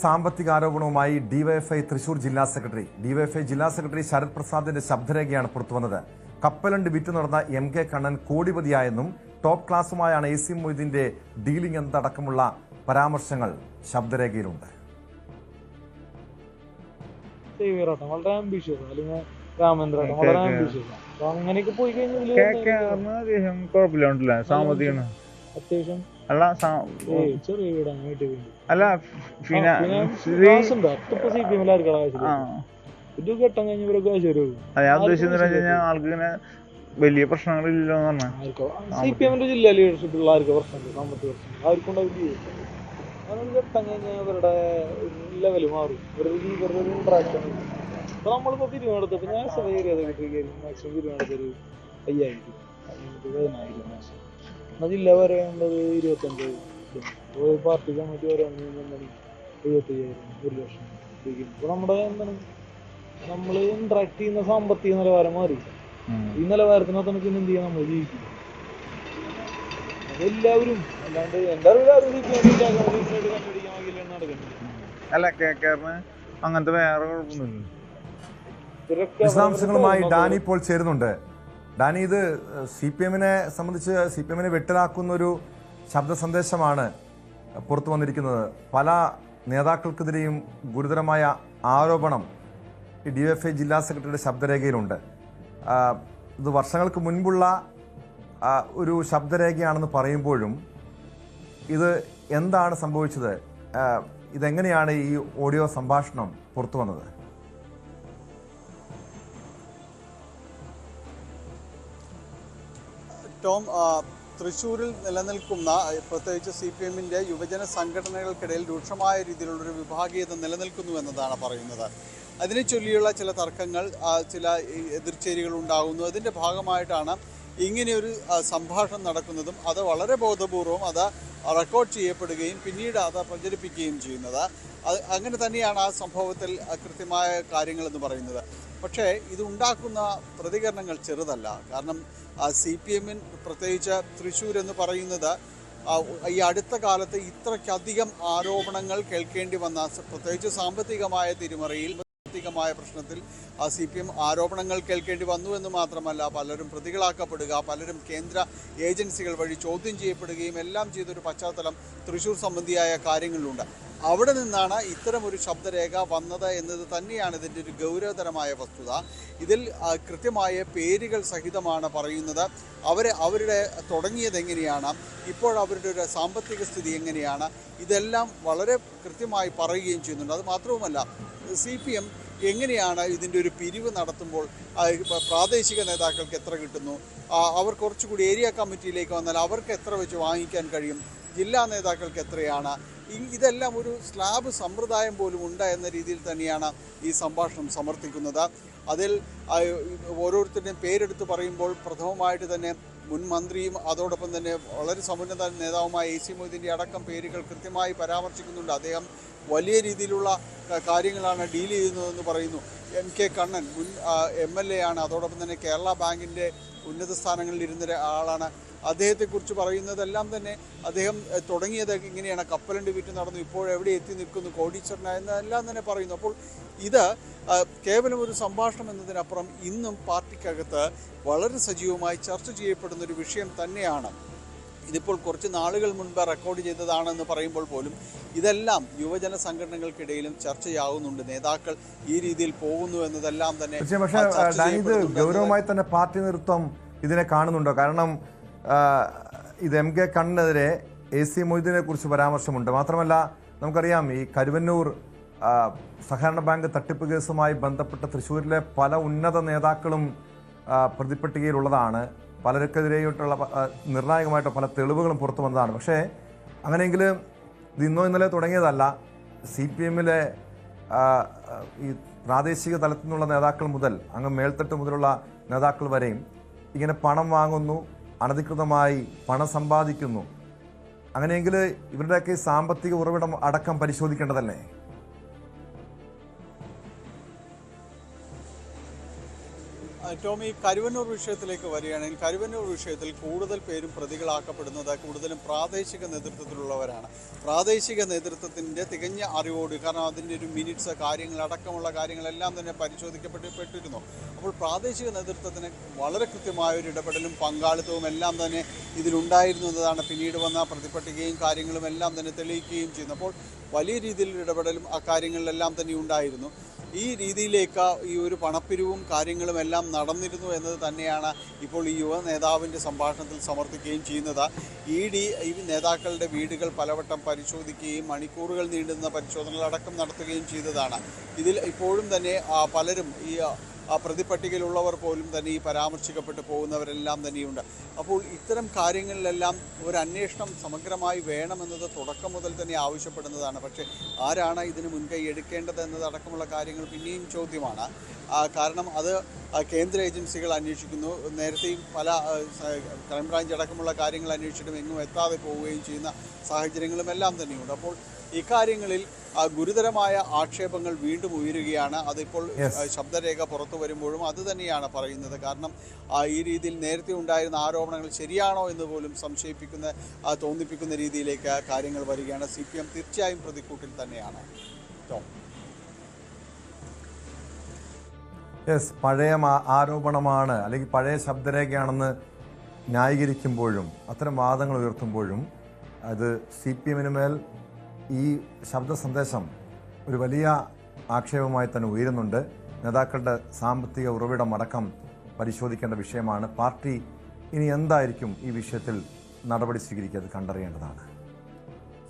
സാമ്പത്തിക ആരോപണവുമായി ഡിവൈഎഫ്ഐ തൃശൂർ ജില്ലാ സെക്രട്ടറി ശരത് പ്രസാദിന്റെ ശബ്ദരേഖയാണ് പുറത്തുവന്നത്. കപ്പലണ്ടി വിറ്റ് നടന്ന MK കണ്ണൻ കോടിപതിയായെന്നും ടോപ്പ് ക്ലാസുമായാണ് AC മൊയ്തീന്റെ ഡീലിംഗ് എന്നതടക്കമുള്ള പരാമർശങ്ങൾ ശബ്ദരേഖയിലുണ്ട്. ആൾക്കിങ്ങനെ വലിയ പ്രശ്നങ്ങളില്ലല്ലോ എന്ന് പറഞ്ഞാൽ CPM ജില്ലാ ലീഡർഷിപ്പ് ഉള്ളവർക്ക് പ്രശ്നമുണ്ട്, സാമ്പത്തിക പ്രശ്നം അവർക്കുണ്ടാവില്ല. അതൊരു ഘട്ടം കഴിഞ്ഞാൽ അവരുടെ ലെവല് മാറും, ഇവരുടെ ഇൻട്രാക്ഷൻ. അപ്പൊ നമ്മളിപ്പോ പിരിവെടുത്തപ്പോ ഞാൻ മാക്സിമം പിരിവെടുത്തൊരു 5000, 10,000 മാക്സിമം. എന്നാൽ ജില്ല വരേണ്ടത് 25, പാർട്ടി കമ്മിറ്റി വരാണെങ്കിൽ 75,000, 1,00,000. ഇപ്പൊ നമ്മുടെ എന്താണ് നമ്മൾ ഇന്ററാക്ട് ചെയ്യുന്ന സാമ്പത്തിക നിലവാരം മാറി. ഈ നിലവാരത്തിനകത്ത് നമുക്ക് എന്ത് ചെയ്യാൻ നമ്മൾ ജീവിക്കും. അതെല്ലാവരും അല്ലാണ്ട് എന്റെ അങ്ങനത്തെ വേറെ കുഴപ്പമൊന്നുമില്ല. വിശദാംശങ്ങളുമായി ഡാനി ഇപ്പോൾ ചേരുന്നുണ്ട്. ഡാനി, ഇത് CPM-നെ സംബന്ധിച്ച് CPM-നെ വെട്ടലാക്കുന്ന ഒരു ശബ്ദ സന്ദേശമാണ് പുറത്തു വന്നിരിക്കുന്നത്. പല നേതാക്കൾക്കെതിരെയും ഗുരുതരമായ ആരോപണം DYFI ജില്ലാ സെക്രട്ടറിയുടെ ശബ്ദരേഖയിലുണ്ട്. ഇത് വർഷങ്ങൾക്ക് മുൻപുള്ള ഒരു ശബ്ദരേഖയാണെന്ന് പറയുമ്പോഴും ഇത് എന്താണ് സംഭവിച്ചത്? ഇതെങ്ങനെയാണ് ഈ ഓഡിയോ സംഭാഷണം പുറത്തു വന്നത്? ടോം, തൃശ്ശൂരിൽ നിലനിൽക്കുന്ന പ്രത്യേകിച്ച് CPM-ന്റെ യുവജന സംഘടനകൾക്കിടയിൽ രൂക്ഷമായ രീതിയിലുള്ളൊരു വിഭാഗീയത നിലനിൽക്കുന്നു എന്നതാണ് പറയുന്നത്. അതിനെ ചൊല്ലിയുള്ള ചില തർക്കങ്ങൾ, ചില എതിർചേരികൾ ഉണ്ടാകുന്നു. അതിൻ്റെ ഭാഗമായിട്ടാണ് ഇങ്ങനെയൊരു സംഭാഷണം നടക്കുന്നതും അത് വളരെ ബോധപൂർവം അത് റെക്കോർഡ് ചെയ്യപ്പെടുകയും പിന്നീട് അത് പ്രചരിപ്പിക്കുകയും ചെയ്യുന്നത്. അങ്ങനെ തന്നെയാണ് ആ സംഭവത്തിൽ കൃത്യമായ കാര്യങ്ങളെന്ന് പറയുന്നത്. പക്ഷേ ഇതുണ്ടാക്കുന്ന പ്രതികരണങ്ങൾ ചെറുതല്ല. കാരണം CPM പ്രത്യേകിച്ച് തൃശ്ശൂർ എന്ന് പറയുന്നത് ഈ അടുത്ത കാലത്ത് ഇത്രയ്ക്കധികം ആരോപണങ്ങൾ കേൾക്കേണ്ടി വന്ന, പ്രത്യേകിച്ച് സാമ്പത്തികമായ തിരിമറിയിൽ, സാമ്പത്തികമായ പ്രശ്നത്തിൽ CPM ആരോപണങ്ങൾ കേൾക്കേണ്ടി വന്നു എന്ന് മാത്രമല്ല, പലരും പ്രതികളാക്കപ്പെടുക, പലരും കേന്ദ്ര ഏജൻസികൾ വഴി ചോദ്യം ചെയ്യപ്പെടുകയും എല്ലാം ചെയ്തൊരു പശ്ചാത്തലം തൃശ്ശൂർ സംബന്ധിയായ കാര്യങ്ങളിലുണ്ട്. അവിടെ നിന്നാണ് ഇത്തരമൊരു ശബ്ദരേഖ വന്നത് എന്നത് തന്നെയാണ് ഇതിൻ്റെ ഒരു ഗൗരവതരമായ വസ്തുത. ഇതിൽ കൃത്യമായ പേരുകൾ സഹിതമാണ് പറയുന്നത്. അവരുടെ തുടങ്ങിയത് എങ്ങനെയാണ്, ഇപ്പോൾ അവരുടെ ഒരു സാമ്പത്തിക സ്ഥിതി എങ്ങനെയാണ്, ഇതെല്ലാം വളരെ കൃത്യമായി പറയുകയും ചെയ്യുന്നുണ്ട്. അത് മാത്രവുമല്ല, CPM എങ്ങനെയാണ് ഇതിൻ്റെ ഒരു പിരിവ് നടത്തുമ്പോൾ പ്രാദേശിക നേതാക്കൾക്ക് എത്ര കിട്ടുന്നു, അവർ കുറച്ചുകൂടി ഏരിയ കമ്മിറ്റിയിലേക്ക് വന്നാൽ അവർക്ക് എത്ര വെച്ച് വാങ്ങിക്കാൻ കഴിയും, ജില്ലാ നേതാക്കൾക്ക് എത്രയാണ്, ഇതെല്ലാം ഒരു സ്ലാബ് സമ്പ്രദായം പോലും ഉണ്ട് എന്ന രീതിയിൽ തന്നെയാണ് ഈ സംഭാഷണം സമർത്ഥിക്കുന്നത്. അതിൽ ഓരോരുത്തരുടെയും പേരെടുത്ത് പറയുമ്പോൾ പ്രഥമമായിട്ട് തന്നെ മുൻ മന്ത്രിയും അതോടൊപ്പം തന്നെ വളരെ സമുന്നത നേതാവുമായ AC മൊയ്തീൻ്റെ അടക്കം പേരുകൾ കൃത്യമായി പരാമർശിക്കുന്നുണ്ട്. അദ്ദേഹം വലിയ രീതിയിലുള്ള കാര്യങ്ങളാണ് ഡീൽ ചെയ്യുന്നതെന്ന് പറയുന്നു. MK കണ്ണൻ മുൻ MLA ആണ്, അതോടൊപ്പം തന്നെ കേരള ബാങ്കിൻ്റെ ഉന്നത സ്ഥാനങ്ങളിൽ ഇരുന്ന ആളാണ്. അദ്ദേഹത്തെക്കുറിച്ച് പറയുന്നതെല്ലാം തന്നെ അദ്ദേഹം തുടങ്ങിയത് ഇങ്ങനെയാണ്, കപ്പലണ്ടി വിറ്റ് നടന്നു, ഇപ്പോഴെവിടെ എത്തി നിൽക്കുന്നു, കോടീശ്വരനെല്ലാം തന്നെ പറയുന്നു. അപ്പോൾ ഇത് കേവലം ഒരു സംഭാഷണം എന്നതിനപ്പുറം ഇന്നും പാർട്ടിക്കകത്ത് വളരെ സജീവമായി ചർച്ച ചെയ്യപ്പെടുന്ന ഒരു വിഷയം തന്നെയാണ്. ഇതിപ്പോൾ കുറച്ച് നാളുകൾ മുൻപ് റെക്കോർഡ് ചെയ്തതാണെന്ന് പറയുമ്പോൾ പോലും ഇതെല്ലാം യുവജന സംഘടനകൾക്കിടയിലും ചർച്ചയാവുന്നുണ്ട്. നേതാക്കൾ ഈ രീതിയിൽ പോകുന്നു എന്നതെല്ലാം തന്നെ. പക്ഷേ ഇത് ഗൗരവമായി തന്നെ പാർട്ടി നേതൃത്വം ഇതിനെ കാണുന്നുണ്ടോ? കാരണം ഇത് MK കണ്ണിനെതിരെ AC മൊയ്തീനെ കുറിച്ച് പരാമർശമുണ്ട്. മാത്രമല്ല, നമുക്കറിയാം ഈ കരുവന്നൂർ സഹകരണ ബാങ്ക് തട്ടിപ്പ് കേസുമായി ബന്ധപ്പെട്ട തൃശ്ശൂരിലെ പല ഉന്നത നേതാക്കളും പ്രതിപ്പട്ടികയിലുള്ളതാണ്. പലർക്കെതിരെയുള്ള നിർണായകമായിട്ട് പല തെളിവുകളും പുറത്തു വന്നതാണ്. പക്ഷേ അങ്ങനെയെങ്കിൽ ഇത് ഇന്നോ ഇന്നലെ തുടങ്ങിയതല്ല. CPM-ലെ ഈ പ്രാദേശിക തലത്തിൽ നിന്നുള്ള നേതാക്കൾ മുതൽ അങ്ങ് മേൽത്തട്ട് മുതലുള്ള നേതാക്കൾ വരെയും ഇങ്ങനെ പണം വാങ്ങുന്നു, അനധികൃതമായി പണം സമ്പാദിക്കുന്നു. അങ്ങനെയെങ്കിൽ ഇവരുടെയൊക്കെ സാമ്പത്തിക ഉറവിടം അടക്കം പരിശോധിക്കേണ്ടതല്ലേ? ടോമി, കരുവന്നൂർ വിഷയത്തിലേക്ക് വരികയാണെങ്കിൽ കരുവന്നൂർ വിഷയത്തിൽ കൂടുതൽ പേരും പ്രതികളാക്കപ്പെടുന്നത് കൂടുതലും പ്രാദേശിക നേതൃത്വത്തിലുള്ളവരാണ്. പ്രാദേശിക നേതൃത്വത്തിൻ്റെ തികഞ്ഞ അറിവോട്, കാരണം അതിൻ്റെ ഒരു മിനിറ്റ്സ് കാര്യങ്ങൾ അടക്കമുള്ള കാര്യങ്ങളെല്ലാം തന്നെ പരിശോധിക്കപ്പെട്ടിരുന്നു. അപ്പോൾ പ്രാദേശിക നേതൃത്വത്തിന് വളരെ കൃത്യമായൊരു ഇടപെടലും പങ്കാളിത്തവും എല്ലാം തന്നെ ഇതിലുണ്ടായിരുന്നു എന്നതാണ് പിന്നീട് വന്ന പ്രതിപട്ടികയും കാര്യങ്ങളും എല്ലാം തന്നെ തെളിയിക്കുകയും ചെയ്യുന്നു. അപ്പോൾ വലിയ രീതിയിലുള്ള ഇടപെടലും ആ കാര്യങ്ങളിലെല്ലാം തന്നെ ഉണ്ടായിരുന്നു. ഈ രീതിയിലേക്ക് ഈ ഒരു പണപ്പിരിവും കാര്യങ്ങളും എല്ലാം നടന്നിരുന്നു എന്നത് തന്നെയാണ് ഇപ്പോൾ ഈ യുവ നേതാവിൻ്റെ സംഭാഷണത്തിൽ സമർത്ഥിക്കുകയും ചെയ്യുന്നത്. ED ഈ നേതാക്കളുടെ വീടുകൾ പലവട്ടം പരിശോധിക്കുകയും മണിക്കൂറുകൾ നീണ്ടുന്ന പരിശോധനകളടക്കം നടത്തുകയും ചെയ്തതാണ്. ഇതിൽ ഇപ്പോഴും തന്നെ പലരും ഈ പ്രതിപട്ടികയിലുള്ളവർ പോലും തന്നെ ഈ പരാമർശിക്കപ്പെട്ടു പോകുന്നവരെല്ലാം തന്നെയുണ്ട്. അപ്പോൾ ഇത്തരം കാര്യങ്ങളിലെല്ലാം ഒരു അന്വേഷണം സമഗ്രമായി വേണമെന്നത് തുടക്കം മുതൽ തന്നെ ആവശ്യപ്പെടുന്നതാണ്. പക്ഷേ ആരാണ് ഇതിന് മുൻകൈ എടുക്കേണ്ടത് എന്നതടക്കമുള്ള കാര്യങ്ങൾ പിന്നെയും ചോദ്യമാണ്. കാരണം അത് കേന്ദ്ര ഏജൻസികൾ അന്വേഷിക്കുന്നു. നേരത്തെയും പല ക്രൈംബ്രാഞ്ച് അടക്കമുള്ള കാര്യങ്ങൾ അന്വേഷിച്ചിട്ടും എങ്ങും എത്താതെ പോവുകയും ചെയ്യുന്ന സാഹചര്യങ്ങളും എല്ലാം തന്നെയുണ്ട്. അപ്പോൾ ഇക്കാര്യങ്ങളിൽ ഗുരുതരമായ ആക്ഷേപങ്ങൾ വീണ്ടും ഉയരുകയാണ്. അതിപ്പോൾ ശബ്ദരേഖ പുറത്തു വരുമ്പോഴും അത് തന്നെയാണ് പറയുന്നത്. കാരണം ഈ രീതിയിൽ നേരത്തെ ഉണ്ടായിരുന്ന ആരോപണങ്ങൾ ശരിയാണോ എന്ന് പോലും തോന്നിപ്പിക്കുന്ന രീതിയിലേക്ക് കാര്യങ്ങൾ വരികയാണ്. CPM തീർച്ചയായും പ്രതിക്കൂട്ടിൽ തന്നെയാണ്. പഴയ ആരോപണമാണ് അല്ലെങ്കിൽ പഴയ ശബ്ദരേഖയാണെന്ന് ന്യായീകരിക്കുമ്പോഴും അത്തരം വാദങ്ങൾ ഉയർത്തുമ്പോഴും അത് CPM-ന് മേൽ ഈ ശബ്ദ സന്ദേശം ഒരു വലിയ ആക്ഷേപമായി തന്നെ ഉയരുന്നുണ്ട്. നേതാക്കളുടെ സാമ്പത്തിക ഉറവിടം അടക്കം പരിശോധിക്കേണ്ട വിഷയമാണ്. പാർട്ടി ഇനി എന്തായിരിക്കും ഈ വിഷയത്തിൽ നടപടി സ്വീകരിക്കുക, അത് കണ്ടറിയേണ്ടതാണ്.